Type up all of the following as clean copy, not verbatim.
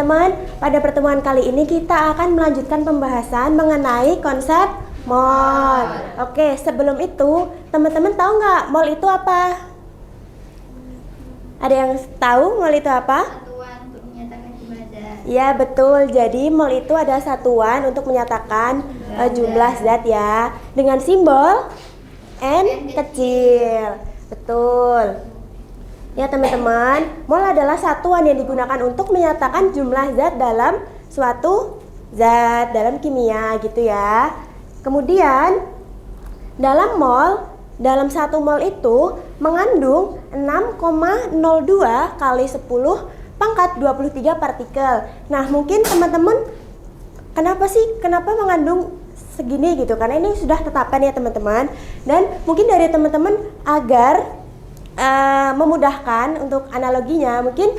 teman-teman, pada pertemuan kali ini kita akan melanjutkan pembahasan mengenai konsep mol. Oke, sebelum itu, teman-teman tahu nggak mol itu apa? Ada yang tahu mol itu apa? Satuan untuk menyatakan jumlah zat. Ya, betul. Jadi mol itu ada satuan untuk menyatakan jumlah zat ya, dengan simbol N kecil. Betul. Ya teman-teman, mol adalah satuan yang digunakan untuk menyatakan jumlah zat dalam suatu zat dalam kimia gitu ya. Kemudian dalam mol, dalam 1 mol itu mengandung 6,02 kali 10 pangkat 23 partikel. Nah mungkin teman-teman kenapa mengandung segini gitu, karena ini sudah tetapkan ya teman-teman. Dan mungkin dari teman-teman agar memudahkan untuk analoginya, mungkin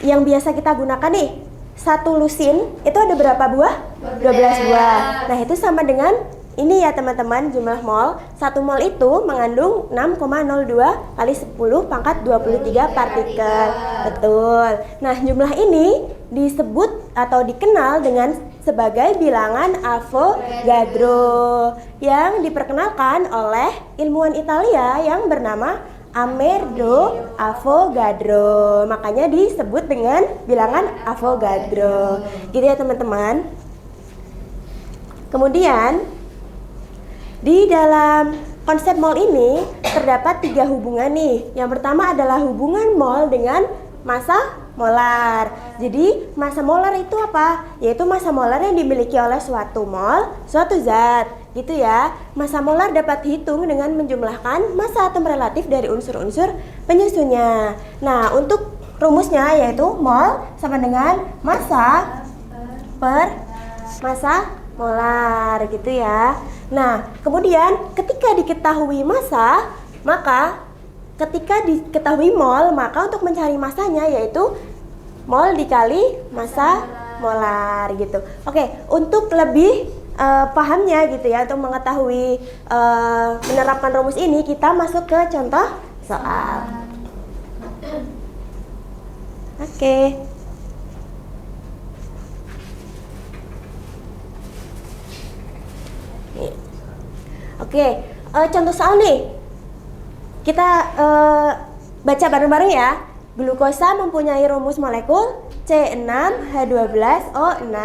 yang biasa kita gunakan nih, 1 lusin itu ada berapa buah? 12 buah. Nah itu sama dengan ini ya teman-teman, jumlah mol. 1 mol itu mengandung 6,02 kali 10 pangkat 23 partikel. Betul. Nah jumlah ini disebut atau dikenal dengan sebagai bilangan Avogadro yang diperkenalkan oleh ilmuwan Italia yang bernama Amerigo Avogadro. Makanya disebut dengan bilangan Avogadro. Gitu ya teman-teman. Kemudian di dalam konsep mol ini terdapat 3 hubungan nih. Yang pertama adalah hubungan mol dengan massa molar. Jadi massa molar itu apa? Yaitu massa molar yang dimiliki oleh suatu mol, suatu zat, gitu ya. Massa molar dapat dihitung dengan menjumlahkan massa atom relatif dari unsur-unsur penyusunnya. Nah, untuk rumusnya yaitu mol sama dengan massa per massa molar, gitu ya. Nah, kemudian ketika diketahui massa, ketika diketahui mol, maka untuk mencari massanya yaitu mol dikali massa molar gitu. Oke, untuk lebih pahamnya gitu ya, untuk mengetahui menerapkan rumus ini, kita masuk ke contoh soal. Oke. Oke, contoh soal nih. Kita baca bareng-bareng ya. Glukosa mempunyai rumus molekul C6H12O6.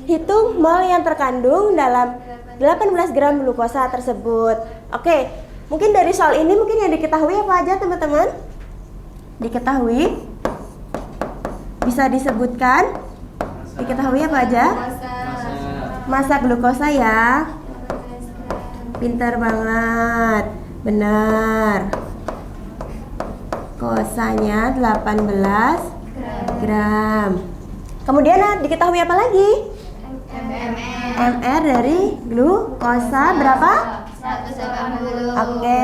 Hitung mol yang terkandung dalam 18 gram glukosa tersebut. Oke, mungkin dari soal ini mungkin yang diketahui apa aja teman-teman? Diketahui? Bisa disebutkan? Diketahui apa aja? Massa glukosa ya. Pintar banget. Benar. Kosanya 18 gram. Kemudian diketahui apa lagi? MR dari glukosa berapa? 180. Oke,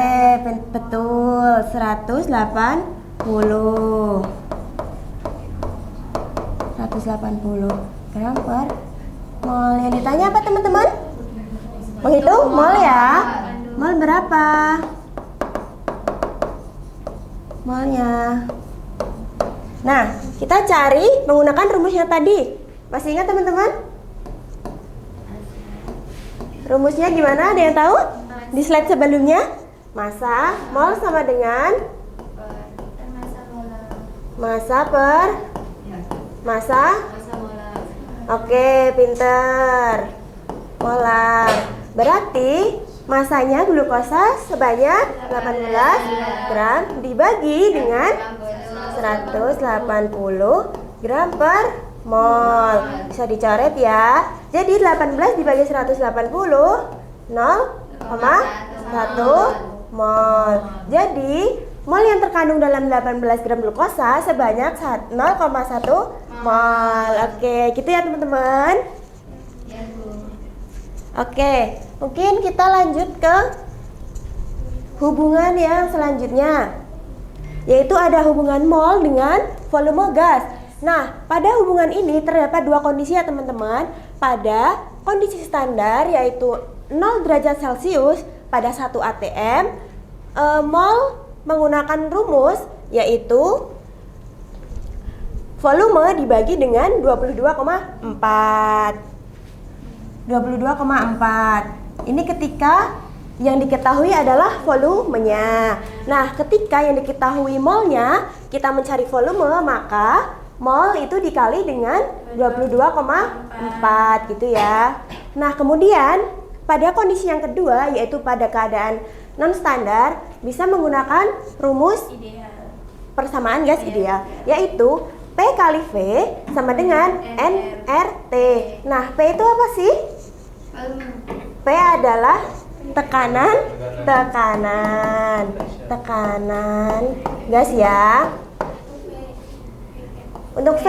betul. 180 gram per mol. Yang ditanya apa teman-teman? Menghitung mol ya. Mol berapa? Molnya. Nah, kita cari menggunakan rumusnya tadi. Masih ingat teman-teman? Rumusnya gimana? Ada yang tahu? Di slide sebelumnya, massa mol sama dengan massa per massa. Oke, pinter. Molar. Berarti massanya glukosa sebanyak 18 gram dibagi dengan 180 gram per mol. Bisa dicoret ya. Jadi 18 dibagi 180, 0,1 mol. Jadi mol yang terkandung dalam 18 gram glukosa sebanyak 0,1 mol. Oke, gitu ya teman-teman. Oke, mungkin kita lanjut ke hubungan yang selanjutnya, yaitu ada hubungan mol dengan volume gas. Nah, pada hubungan ini terdapat 2 kondisi ya teman-teman. Pada kondisi standar yaitu 0 derajat Celcius pada 1 atm, mol menggunakan rumus yaitu volume dibagi dengan 22,4. 22,4. Ini ketika yang diketahui adalah volumenya. Nah, ketika yang diketahui molnya, kita mencari volume, maka mol itu dikali dengan 22,4 gitu ya. Nah, kemudian pada kondisi yang kedua, yaitu pada keadaan non standar, bisa menggunakan rumus persamaan gas ideal, yaitu P kali V sama dengan nRT. Nah, P itu apa sih? P adalah tekanan gas ya. Untuk V,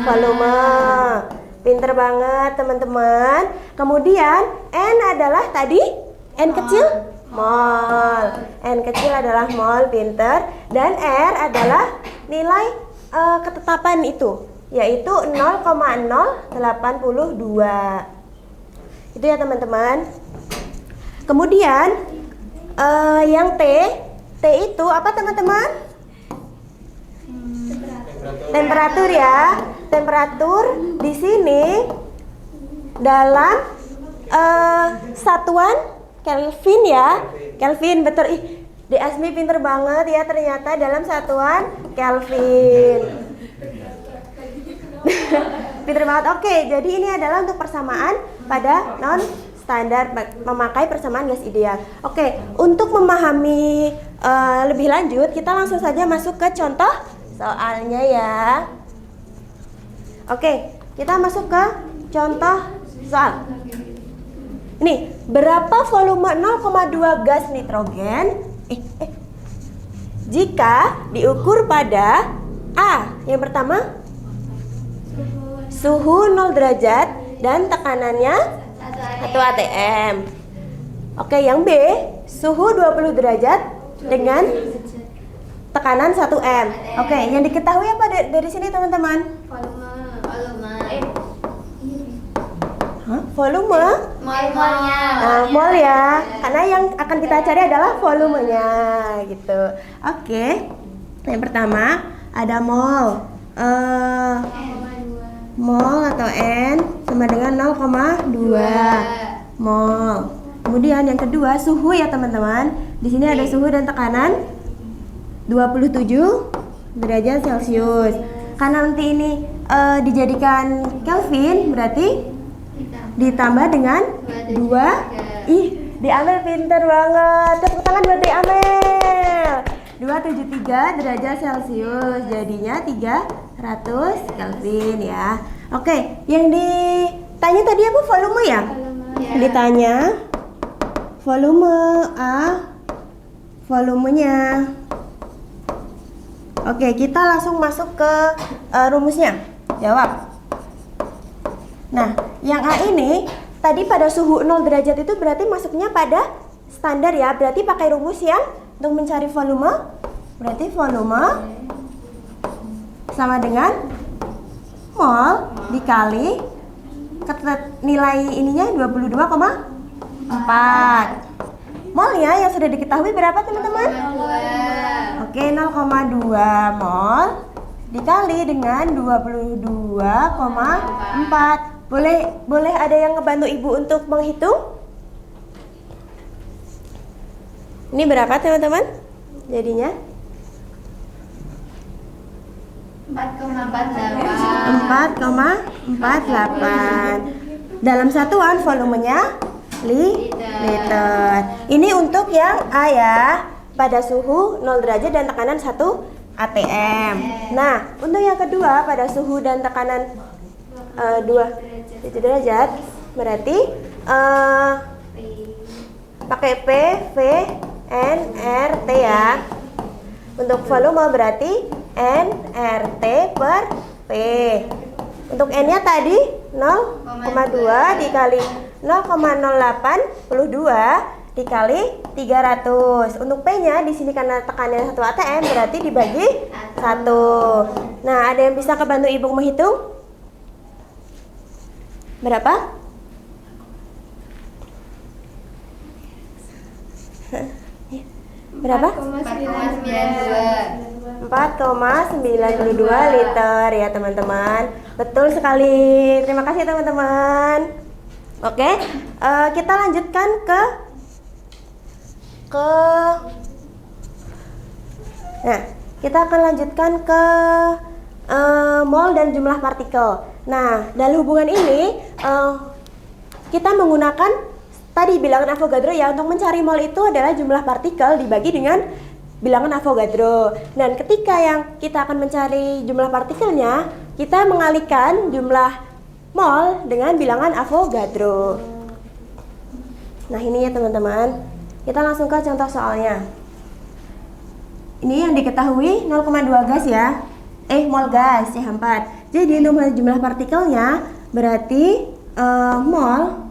volume. Pinter banget teman-teman. Kemudian N adalah tadi N kecil mol. N kecil adalah mol, pinter. Dan R adalah nilai ketetapan itu, yaitu 0,082. Itu ya teman-teman. Kemudian yang T itu apa teman-teman? Temperatur ya. Temperatur di sini dalam satuan Kelvin ya. Kelvin, betul. Di Asmi pinter banget ya, ternyata dalam satuan Kelvin. Pinter banget. Oke, jadi ini adalah untuk persamaan pada non standar, memakai persamaan gas ideal. Oke, untuk memahami lebih lanjut, kita langsung saja masuk ke contoh soalnya ya. Oke, kita masuk ke contoh soal. Ini, berapa volume 0,2 gas nitrogen jika diukur pada A, yang pertama suhu 0 derajat dan tekanannya 1 atm. Oke, yang B, suhu 20 derajat dengan tekanan 1 m. Oke, yang diketahui apa dari sini teman-teman? Volume? Molnya. Mol ya, karena yang akan kita cari adalah volumenya gitu. Oke, yang pertama ada mol. Mol atau N sama dengan 0,2 mol. Kemudian yang kedua suhu ya teman-teman. Di sini ada suhu dan tekanan 27 derajat Celcius. Karena nanti ini dijadikan Kelvin, berarti ditambah dengan 2. Diamel pinter banget. Tepuk tangan buat Diamel. 273 derajat Celcius, jadinya 300 Kelvin ya. Oke, yang ditanya tadi apa, volume ya? Ditanya volume A, volumenya. Oke, kita langsung masuk ke rumusnya. Jawab. Nah, yang A ini tadi pada suhu 0 derajat itu berarti masuknya pada standar ya. Berarti pakai rumus yang untuk mencari volume, berarti volume sama dengan mol dikali nilai ininya 22,4. Molnya yang sudah diketahui berapa teman-teman? Oke, 0,2 mol dikali dengan 22,4. Boleh ada yang ngebantu ibu untuk menghitung? Ini berapa teman-teman? Jadinya 4,48. Dalam satuan volumenya liter. Ini untuk yang A ya, pada suhu 0 derajat dan tekanan 1 atm. Nah, untuk yang kedua pada suhu dan tekanan 2 derajat, berarti pakai P, V, N, R, T ya. Untuk volume berarti N, R, T per P. Untuk N-nya tadi 0,2 dikali 0,082 dikali 300. Untuk P-nya di sini karena tekanannya 1 atm berarti dibagi 1. Nah, ada yang bisa kebantu ibu menghitung? Berapa? Berapa? 4,92. 4,92 liter ya teman-teman. Betul sekali. Terima kasih teman-teman. Oke, kita lanjutkan Nah, kita akan lanjutkan ke mol dan jumlah partikel. Nah, dalam hubungan ini kita menggunakan tadi bilangan Avogadro ya. Untuk mencari mol itu adalah jumlah partikel dibagi dengan bilangan Avogadro. Dan ketika yang kita akan mencari jumlah partikelnya, kita mengalihkan jumlah mol dengan bilangan Avogadro. Nah, ini ya teman-teman. Kita langsung ke contoh soalnya. Ini yang diketahui 0,2 gas ya. Mol gas CH4. Jadi untuk jumlah partikelnya berarti mol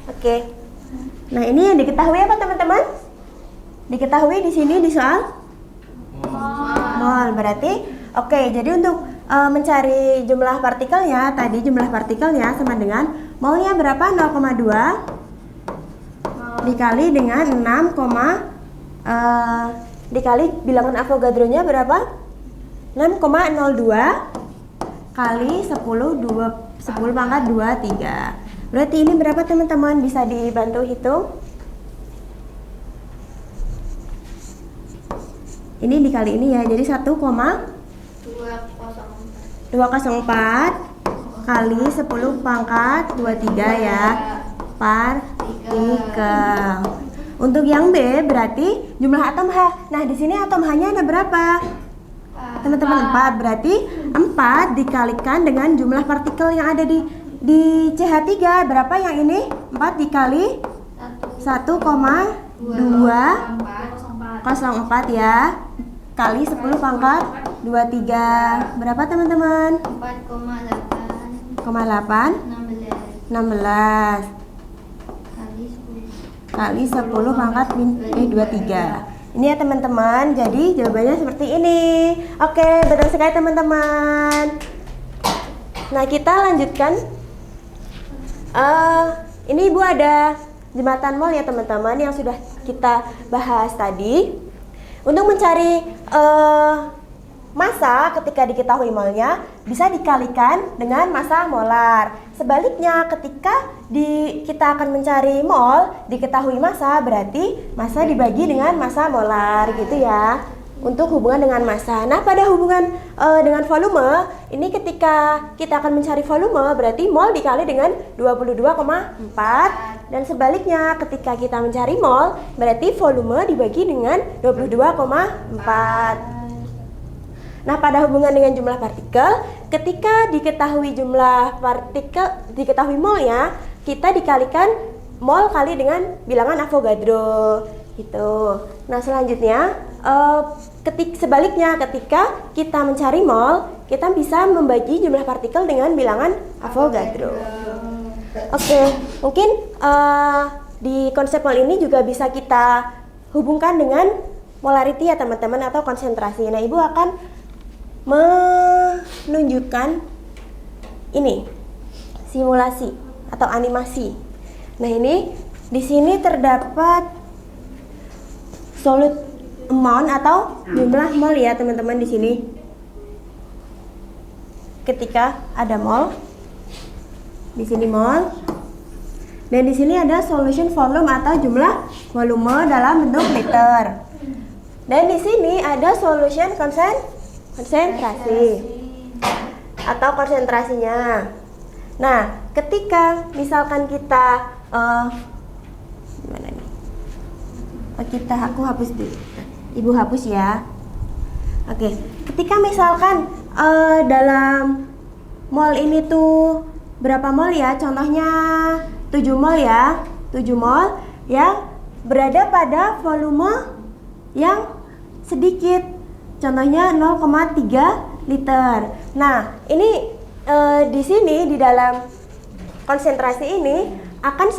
Oke. Nah, ini yang diketahui apa teman-teman? Diketahui di sini di soal mol. Berarti oke, jadi untuk mencari jumlah partikelnya, tadi jumlah partikelnya sama dengan molnya berapa? 0,2 dikali dengan 6, dikali bilangan Avogadronya berapa? 6,02 kali 10 pangkat 23. Berarti ini berapa teman-teman? Bisa dibantu hitung? Ini dikali ini ya, jadi 1,204 kali 10 pangkat 23 ya, partikel. Untuk yang B berarti jumlah atom H. Nah, di sini atom H-nya ada berapa? Teman-teman 4, berarti 4 dikalikan dengan jumlah partikel yang ada di CH3. Berapa yang ini? 4 dikali 1,204 ya, kali 10 pangkat 23. Berapa teman-teman? 4,8 16 kali 10 pangkat 23. Ini ya teman-teman, jadi jawabannya seperti ini. Oke, betul sekali teman-teman. Nah, kita lanjutkan. Ini Ibu ada jembatan mol ya teman-teman yang sudah kita bahas tadi. Untuk mencari massa ketika diketahui molnya bisa dikalikan dengan massa molar. Sebaliknya ketika kita akan mencari mol diketahui massa, berarti massa dibagi dengan massa molar gitu ya. Untuk hubungan dengan massa. Nah, pada hubungan dengan volume, ini ketika kita akan mencari volume berarti mol dikali dengan 22,4, dan sebaliknya ketika kita mencari mol berarti volume dibagi dengan 22,4. Nah, pada hubungan dengan jumlah partikel, ketika diketahui jumlah partikel, diketahui molnya, kita dikalikan mol kali dengan bilangan Avogadro gitu. Nah, selanjutnya sebaliknya ketika kita mencari mol, kita bisa membagi jumlah partikel dengan bilangan Avogadro. Oke, mungkin di konsep mol ini juga bisa kita hubungkan dengan molarity ya teman-teman, atau konsentrasi. Nah, Ibu akan menunjukkan ini simulasi atau animasi. Nah, ini di sini terdapat solute amount atau jumlah mol ya teman-teman di sini. Ketika ada mol, di sini mol, dan di sini ada solution volume atau jumlah volume dalam bentuk liter. Dan di sini ada solution konsentrasi atau konsentrasinya. Nah, ketika misalkan kita gimana nih? Aku hapus dulu. Ibu hapus ya. Oke, ketika misalkan dalam mol ini tuh berapa mol ya? Contohnya 7 mol ya. 7 mol yang berada pada volume yang sedikit. Contohnya 0,3 liter. Nah, ini di sini di dalam konsentrasi ini akan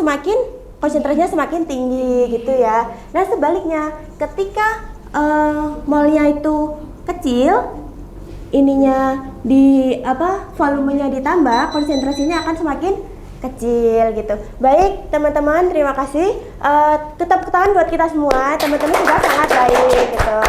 konsentrasinya semakin tinggi gitu ya. Nah, sebaliknya ketika molnya itu kecil, ininya di volumenya ditambah, konsentrasinya akan semakin kecil gitu. Baik teman-teman, terima kasih. Tetap tangan buat kita semua, teman-teman sudah sangat baik gitu.